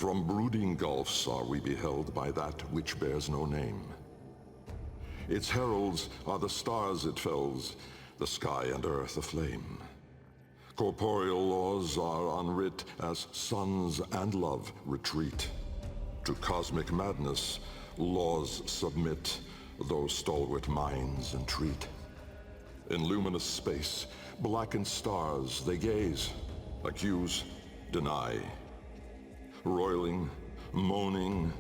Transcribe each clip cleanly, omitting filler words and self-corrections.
From brooding gulfs are we beheld by that which bears no name. Its heralds are the stars it fells, the sky and earth aflame. Corporeal laws are unwrit as suns and love retreat. To cosmic madness, laws submit, though stalwart minds entreat. In luminous space, blackened stars they gaze, accuse, deny. Roiling, moaning,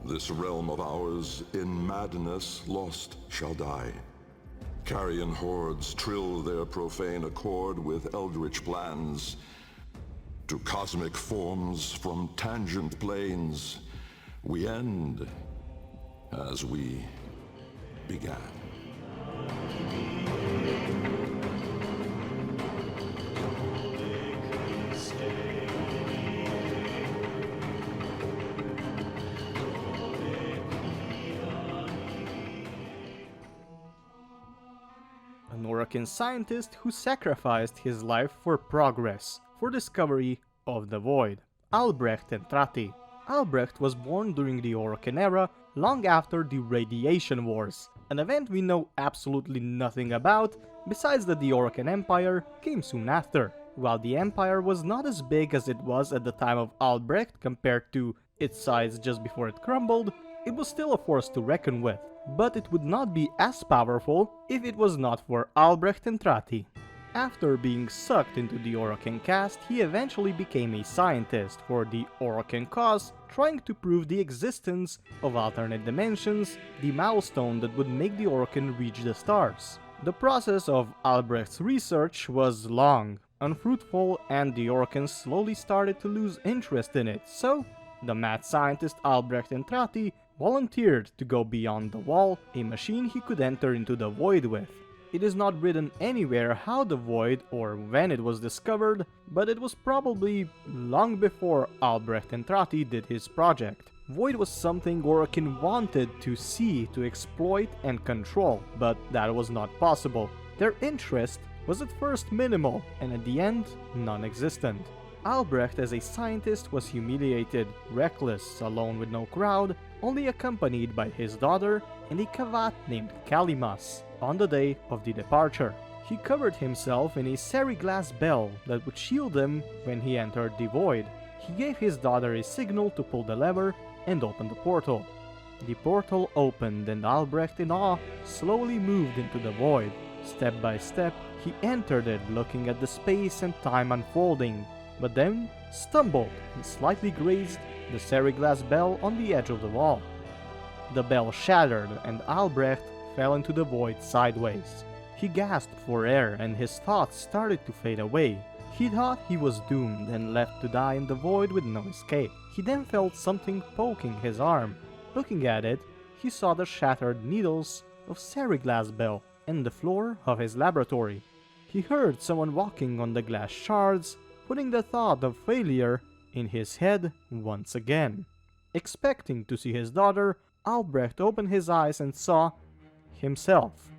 this realm of ours in madness lost shall die. Carrion hordes trill their profane accord with eldritch plans. To cosmic forms from tangent planes, we end as we began. An orokin scientist who sacrificed his life for progress, for discovery of the void. Albrecht Entrati. Albrecht was born during the orokin era, long after the Radiation Wars, an event we know absolutely nothing about, besides that the orokin Empire came soon after. While the Empire was not as big as it was at the time of Albrecht compared to its size just before it crumbled, it was still a force to reckon with. But it would not be as powerful if it was not for Albrecht Entrati. After being sucked into the orokin caste, he eventually became a scientist for the orokin cause, trying to prove the existence of alternate dimensions, the milestone that would make the orokin reach the stars. The process of Albrecht's research was long, unfruitful, and the orokins slowly started to lose interest in it, so the mad scientist Albrecht Entrati volunteered to go beyond the wall, a machine he could enter into the void with. It is not written anywhere how the void or when it was discovered, but it was probably long before Albrecht Entrati did his project. Void was something orokin wanted to see, to exploit and control, but that was not possible. Their interest was at first minimal and at the end non-existent. Albrecht as a scientist was humiliated, reckless, alone with no crowd, only accompanied by his daughter and a kavat named Kalimas on the day of the departure. He covered himself in a seriglass bell that would shield him when he entered the void. He gave his daughter a signal to pull the lever and open the portal. The portal opened and Albrecht in awe slowly moved into the void. Step by step, he entered it looking at the space and time unfolding, but then stumbled and slightly grazed the seriglass bell on the edge of the wall. The bell shattered and Albrecht fell into the void sideways. He gasped for air and his thoughts started to fade away. He thought he was doomed and left to die in the void with no escape. He then felt something poking his arm. Looking at it, he saw the shattered needles of seriglass bell and the floor of his laboratory. He heard someone walking on the glass shards, putting the thought of failure in his head once again. Expecting to see his daughter, Albrecht opened his eyes and saw himself.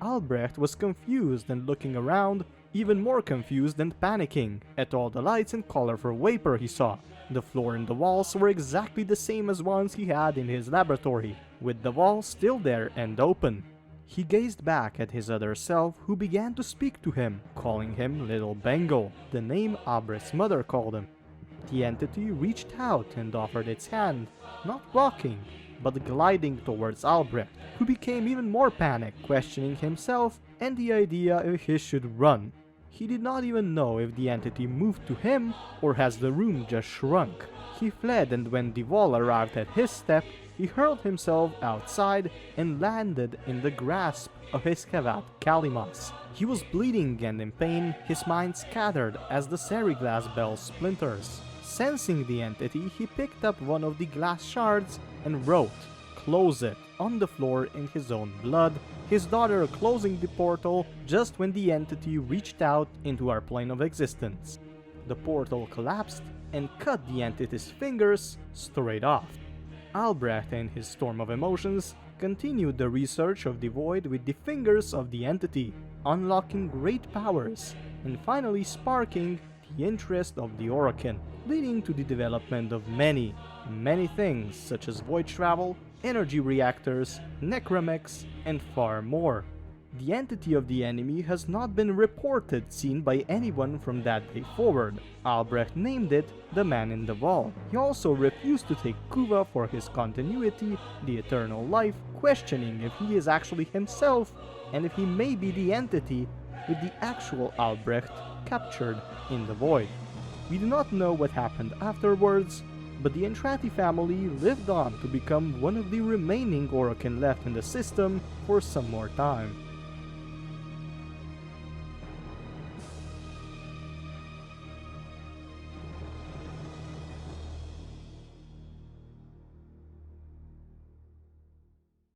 Albrecht was confused and looking around, even more confused and panicking at all the lights and colorful vapor he saw. The floor and the walls were exactly the same as ones he had in his laboratory, with the walls still there and open. He gazed back at his other self, who began to speak to him, calling him Little Bengal, the name Albrecht's mother called him. The entity reached out and offered its hand, not walking, but gliding towards Albrecht, who became even more panicked, questioning himself and the idea if he should run. He did not even know if the entity moved to him or has the room just shrunk. He fled, and when the wall arrived at his step, he hurled himself outside and landed in the grasp of his kavat Kalimas. He was bleeding and in pain, his mind scattered as the seriglass bell splinters. Sensing the entity, he picked up one of the glass shards and wrote, "Close it," on the floor in his own blood, his daughter closing the portal just when the entity reached out into our plane of existence. The portal collapsed and cut the entity's fingers straight off. Albrecht, in his storm of emotions, continued the research of the void with the fingers of the entity, unlocking great powers, and finally sparking the interest of the orokin. leading to the development of many things such as void travel, energy reactors, necramechs, and far more. The entity of the enemy has not been reported seen by anyone from that day forward. Albrecht named it the Man in the Wall. He also refused to take Kuva for his continuity, the eternal life, questioning if he is actually himself and if he may be the entity with the actual Albrecht captured in the void. We do not know what happened afterwards, but the Entrati family lived on to become one of the remaining orokin left in the system for some more time.